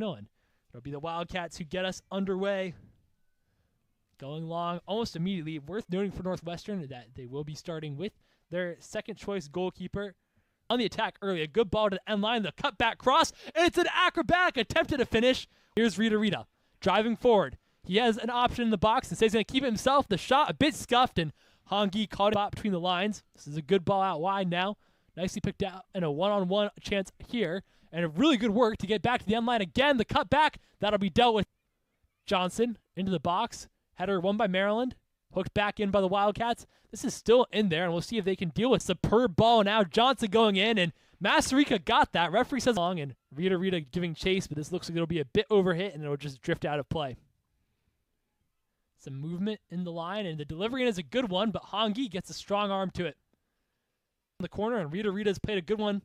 And it'll be the Wildcats who get us underway. Going long almost immediately. Worth noting for Northwestern that they will be starting with their second choice goalkeeper on the attack early. A good ball to the end line, the cutback cross, and it's an acrobatic attempt at a finish. Here's Rita driving forward. He has an option in the box and says he's going to keep it himself. The shot a bit scuffed, and Hongi caught it between the lines. This is a good ball out wide now. Nicely picked out and a one-on-one chance here. And a really good work to get back to the end line again. The cutback, that'll be dealt with. Johnson into the box. Header won by Maryland. Hooked back in by the Wildcats. This is still in there, and we'll see if they can deal with superb ball. Now Johnson going in, and Masereka got that. Referee says long, and Rita giving chase, but this looks like it'll be a bit overhit, and it'll just drift out of play. Some movement in the line, and the delivery is a good one, but Hongi gets a strong arm to it. In the corner, and Rita's played a good one.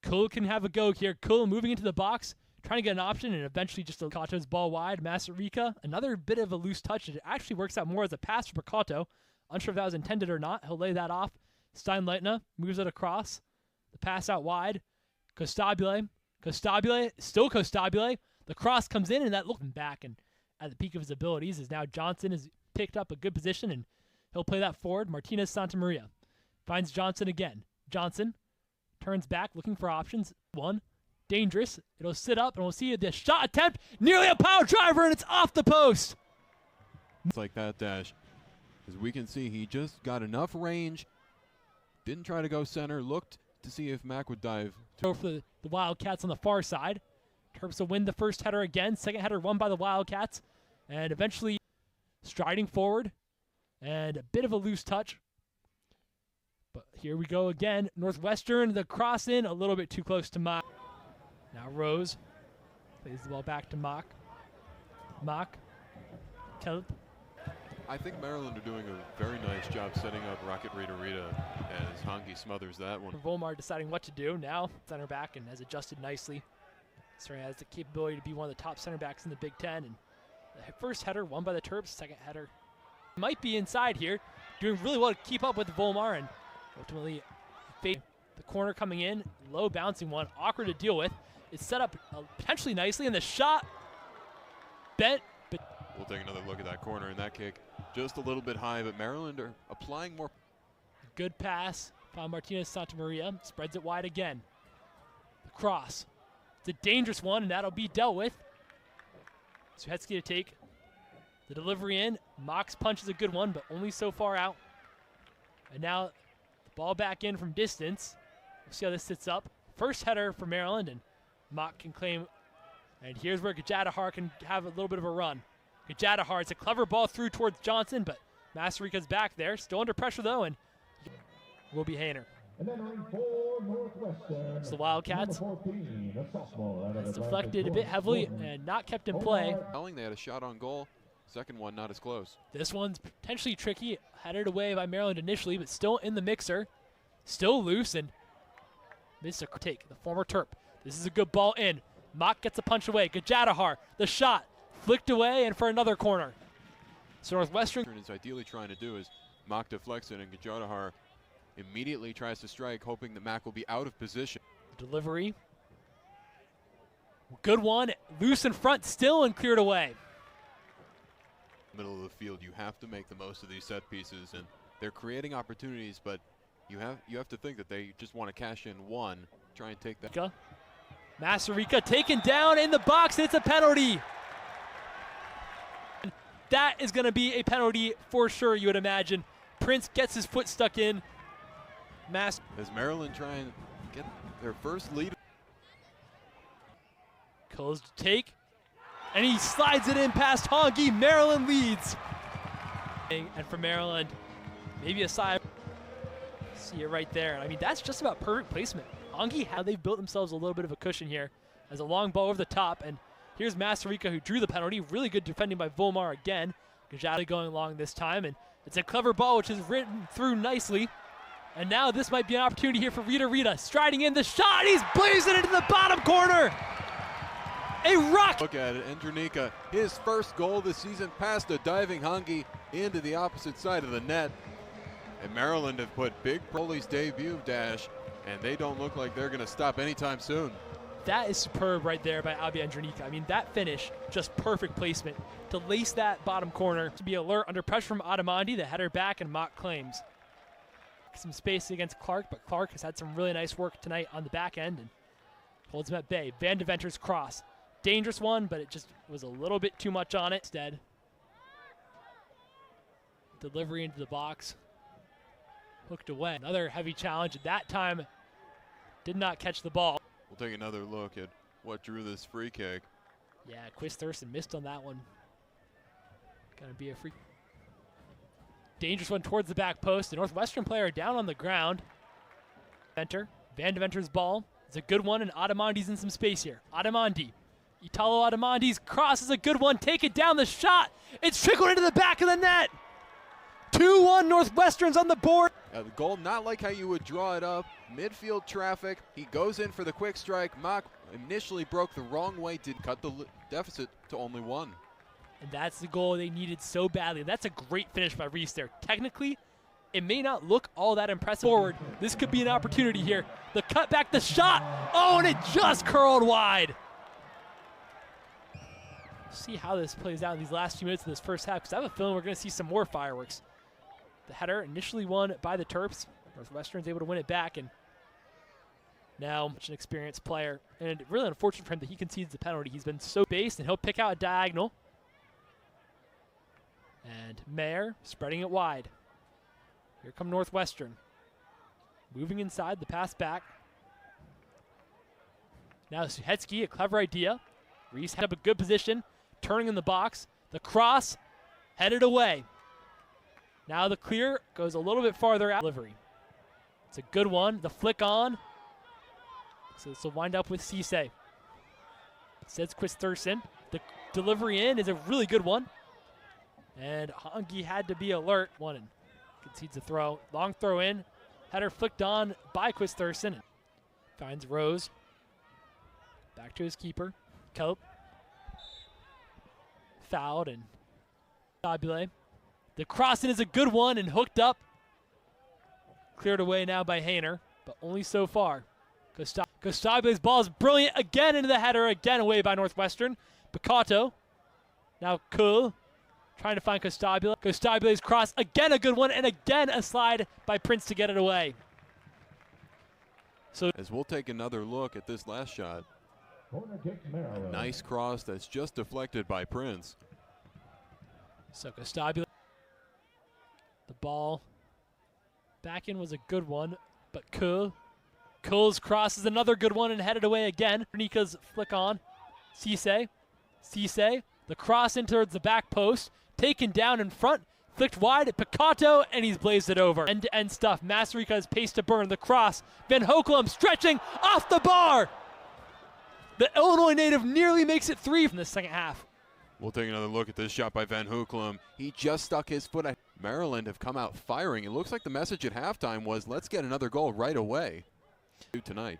Koehl can have a go here. Koehl moving into the box, trying to get an option, and eventually just Picacho's ball wide. Masereka, another bit of a loose touch. It actually works out more as a pass for Picacho. Unsure if that was intended or not. He'll lay that off. Steinleitner moves it across. The pass out wide. Costabile, still Costabile. The cross comes in, and that looking back and at the peak of his abilities is now Johnson has picked up a good position, and he'll play that forward. Martinez Santamaria finds Johnson again. Johnson turns back, looking for options. One, dangerous. It'll sit up, and we'll see the shot attempt. Nearly a power driver, and it's off the post. It's like that dash. As we can see, he just got enough range. Didn't try to go center. Looked to see if Mac would dive. For the Wildcats on the far side. Terps will win the first header again. Second header won by the Wildcats. And eventually striding forward. And a bit of a loose touch. But here we go again. Northwestern, the cross in, a little bit too close to Mock. Now Rose plays the ball back to Mock. Kelp. I think Maryland are doing a very nice job setting up Rocket Rita as Hongi smothers that one. Volmar deciding what to do now. Center back and has adjusted nicely. Certainly has the capability to be one of the top center backs in the Big Ten. And the first header won by the Terps. Second header might be inside here. Doing really well to keep up with Volmar, and ultimately the corner coming in. Low bouncing one. Awkward to deal with. It's set up potentially nicely, and the shot bent. But we'll take another look at that corner and that kick. Just a little bit high, but Maryland are applying more. Good pass by Martinez Santamaria. Spreads it wide again. The cross. It's a dangerous one, and that'll be dealt with. Suhetsky to take the delivery in. Mock's punch is a good one, but only so far out. And now the ball back in from distance. We'll see how this sits up. First header for Maryland, and Mock can claim. And here's where Gajadahar can have a little bit of a run. Gajadahar, it's a clever ball through towards Johnson, but Masereka's back there. Still under pressure, though, and will be Hayner. It's the Wildcats. It's deflected a bit heavily and not kept in play. They had a shot on goal. Second one, not as close. This one's potentially tricky. Headed away by Maryland initially, but still in the mixer. Still loose, and missed a take. The former Terp. This is a good ball in. Mock gets a punch away. Gajadahar, the shot. Flicked away, and for another corner. So Northwestern is ideally trying to do is Mock deflects it, and Gajadahar immediately tries to strike, hoping that Mac will be out of position. Delivery. Good one. Loose in front still, and cleared away. Middle of the field, you have to make the most of these set pieces, and they're creating opportunities, but you have to think that they just want to cash in one, try and take that. Masereka taken down in the box. It's a penalty. That is going to be a penalty for sure, you would imagine. Prince gets his foot stuck in. As Maryland try and get their first lead. Koehl's to take, and he slides it in past Hongi. Maryland leads. And for Maryland, maybe a side. See it right there. I mean, that's just about perfect placement. Hongi, how they've built themselves a little bit of a cushion here. As a long ball over the top, and here's Masereka who drew the penalty. Really good defending by Volmar again. Gajali going long this time, and it's a clever ball which is written through nicely. And now this might be an opportunity here for Rita. Striding in the shot, he's blazing into the bottom corner. A rock. Look at it, Andronika, his first goal this season past a diving Hongi into the opposite side of the net. And Maryland have put big Proli's debut dash, and they don't look like they're going to stop anytime soon. That is superb right there by Abi Andronika. I mean, that finish, just perfect placement to lace that bottom corner, to be alert under pressure from Adamandi, the header back, and Mock claims some space against Clark, but Clark has had some really nice work tonight on the back end and holds him at bay. Van de Venter's cross. Dangerous one, but it just was a little bit too much on it. Instead, delivery into the box. Hooked away. Another heavy challenge. At that time, did not catch the ball. We'll take another look at what drew this free kick. Yeah, Quist Thurston missed on that one. Gonna be a free. Dangerous one towards the back post. The Northwestern player down on the ground. Van de Venter's ball. It's a good one, and Adamandi's in some space here. Adamandi. Italo Adamandi's cross is a good one. Take it down the shot. It's trickled into the back of the net. 2-1 Northwestern's on the board. The goal, not like how you would draw it up. Midfield traffic. He goes in for the quick strike. Mock initially broke the wrong way, did cut the deficit to only 1. And that's the goal they needed so badly. That's a great finish by Reese there. Technically, it may not look all that impressive forward. This could be an opportunity here. The cutback, the shot. Oh, and it just curled wide. See how this plays out in these last few minutes of this first half, because I have a feeling we're going to see some more fireworks. The header initially won by the Terps. Northwestern's able to win it back, and now such an experienced player. And really unfortunate for him that he concedes the penalty. He's been so based, and he'll pick out a diagonal. And Mayer spreading it wide. Here come Northwestern. Moving inside, the pass back. Now Suhetsky, a clever idea. Reese had up a good position, turning in the box. The cross, headed away. Now the clear goes a little bit farther out. Delivery. It's a good one. The flick on. So this will wind up with Cisse. Says Quist Thurston. The delivery in is a really good one. And Hongi had to be alert. One and concedes the throw. Long throw in. Header flicked on by Quist Thurston. Finds Rose. Back to his keeper. Cope. Fouled and Stabile. The cross in is a good one and hooked up. Cleared away now by Hayner, but only so far. Costabile's ball is brilliant again into the header, again away by Northwestern. Picato. Now Koehl trying to find Costabile. Costabile's cross, again a good one, and again a slide by Prince to get it away. So as we'll take another look at this last shot. A nice cross that's just deflected by Prince. So Costabile. The ball back in was a good one, but Koehl's cross is another good one and headed away again. Nika's flick on. Cisse. The cross in towards the back post. Taken down in front. Flicked wide at Picato, and he's blazed it over. End-to-end stuff. Masereka has pace to burn. The cross. Van Hoekelum stretching off the bar. The Illinois native nearly makes it 3 from the second half. We'll take another look at this shot by Van Hoekelum. He just stuck his foot at Maryland have come out firing. It looks like the message at halftime was, let's get another goal right away tonight.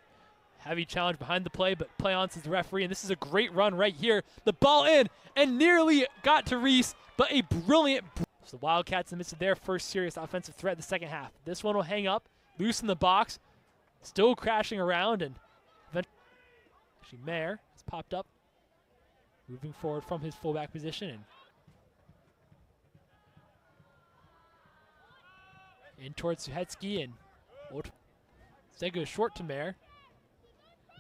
Heavy challenge behind the play, but play on says the referee, and this is a great run right here. The ball in, and nearly got to Reese, but a brilliant. So the Wildcats in the midst of their first serious offensive threat in the second half. This one will hang up, loose in the box, still crashing around, and actually Mayer has popped up, moving forward from his fullback position, and in towards Suhetsky, and instead goes short to Mayer.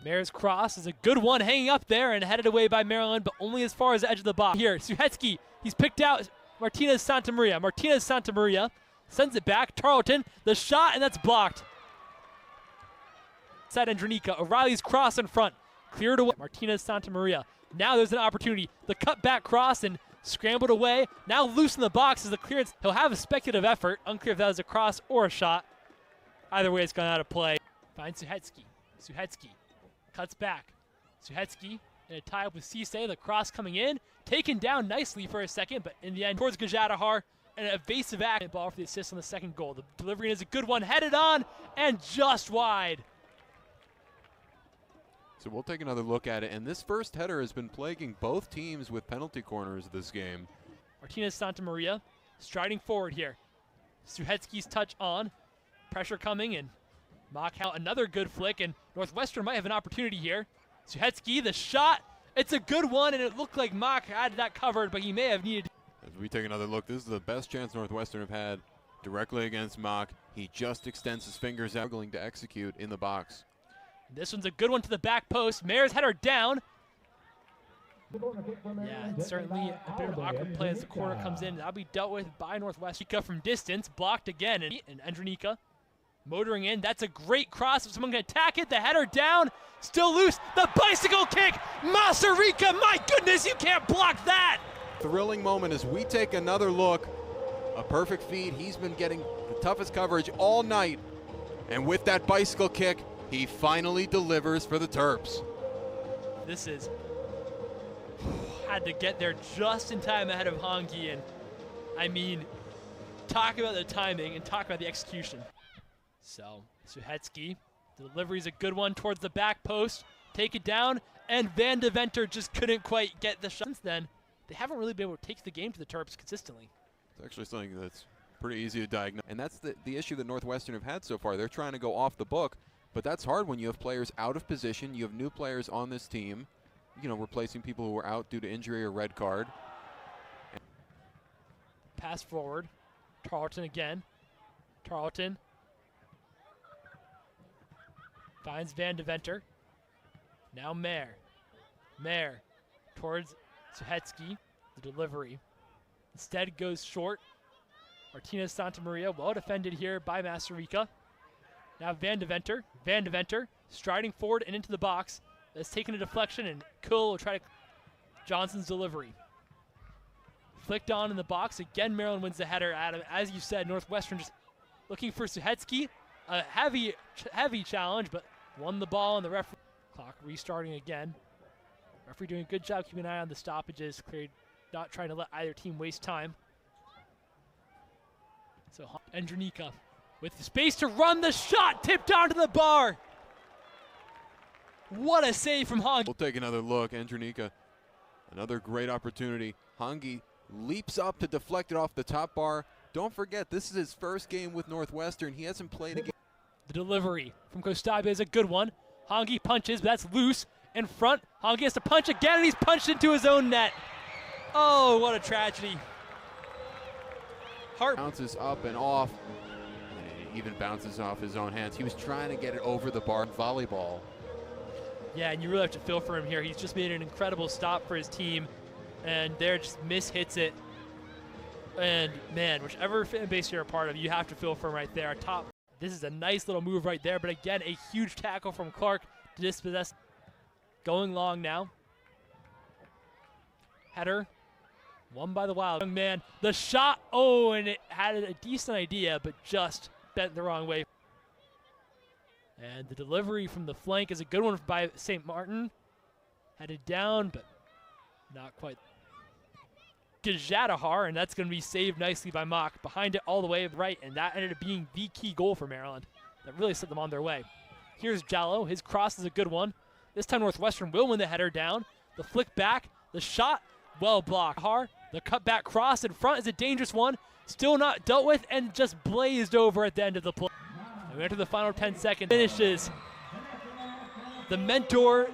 Mayer's cross is a good one, hanging up there and headed away by Maryland, but only as far as the edge of the box. Here, Suhetsky, he's picked out Martinez Santamaria sends it back. Tarleton, the shot, and that's blocked. Side Andronika, O'Reilly's cross in front, cleared away. Martinez Santamaria. Now there's an opportunity. The cutback cross and scrambled away. Now loose in the box is the clearance. He'll have a speculative effort. Unclear if that was a cross or a shot. Either way, it's gone out of play. Finds Suhetsky cuts back. Suhetsky in a tie-up with Cisse. The cross coming in. Taken down nicely for a second, but in the end, towards Gajadahar. And an evasive act. Ball for the assist on the second goal. The delivery is a good one. Headed on and just wide. So we'll take another look at it. And this first header has been plaguing both teams with penalty corners this game. Martinez Santamaria striding forward here. Suhetsky's touch on. Pressure coming, and Mock out another good flick, and Northwestern might have an opportunity here. Suhetsky, the shot. It's a good one, and it looked like Mock had that covered, but he may have needed. As we take another look, this is the best chance Northwestern have had directly against Mock. He just extends his fingers out, struggling to execute in the box. This one's a good one to the back post. Mayer's header down. Yeah, it's certainly a bit of an awkward play as the corner comes in. That'll be dealt with by Northwestern from distance. Blocked again, and Andronika motoring in. That's a great cross. If someone can attack it, the header down. Still loose. The bicycle kick. Masereka, my goodness, you can't block that. Thrilling moment as we take another look. A perfect feed. He's been getting the toughest coverage all night. And with that bicycle kick, he finally delivers for the Terps. This is had to get there just in time ahead of Hongi, and I mean, talk about the timing and talk about the execution. So Suhetsky, the delivery's a good one towards the back post, take it down, and Van de Venter just couldn't quite get the shot. Since then, they haven't really been able to take the game to the Terps consistently. It's actually something that's pretty easy to diagnose, and that's the issue that Northwestern have had so far. They're trying to go off the book, but that's hard when you have players out of position. You have new players on this team, you know, replacing people who were out due to injury or red card. Pass forward. Tarleton again. Tarleton finds Van de Venter. Now Mayer. Mayer towards Suhetsky. The delivery instead goes short. Martinez Santa Maria well defended here by Masereka. Now Van de Venter. Van de Venter striding forward and into the box. That's taken a deflection, and Koehl will try to Johnson's delivery. Flicked on in the box. Again, Maryland wins the header. Adam, as you said, Northwestern just looking for Suhetsky. A heavy challenge, but won the ball, and the referee. Clock restarting again. Referee doing a good job keeping an eye on the stoppages, cleared, not trying to let either team waste time. So Andronika with the space to run the shot, tipped onto the bar. What a save from Hongi. We'll take another look. Andronika, another great opportunity. Hongi leaps up to deflect it off the top bar. Don't forget, this is his first game with Northwestern. He hasn't played a game. The delivery from Kostabia is a good one. Hongi punches, but that's loose in front. Hongi has to punch again, and he's punched into his own net. Oh, what a tragedy. Hart bounces up and off. And it even bounces off his own hands. He was trying to get it over the bar in volleyball. Yeah, and you really have to feel for him here. He's just made an incredible stop for his team, and there just mishits it. And man, whichever fan base you're a part of, you have to feel for him right there. Top. This is a nice little move right there, but again, a huge tackle from Clark to dispossess. Going long now. Header, won by the Wild. Young man, the shot, oh, and it had a decent idea, but just bent the wrong way. And the delivery from the flank is a good one by St. Martin. Headed down, but not quite. Gajadahar, and that's going to be saved nicely by Mock. Behind it all the way right, and that ended up being the key goal for Maryland. That really set them on their way. Here's Jallo. His cross is a good one. This time Northwestern will win the header down. The flick back, the shot, well blocked. The cutback cross in front is a dangerous one. Still not dealt with, and just blazed over at the end of the play. We enter the final 10 seconds. Finishes the mentor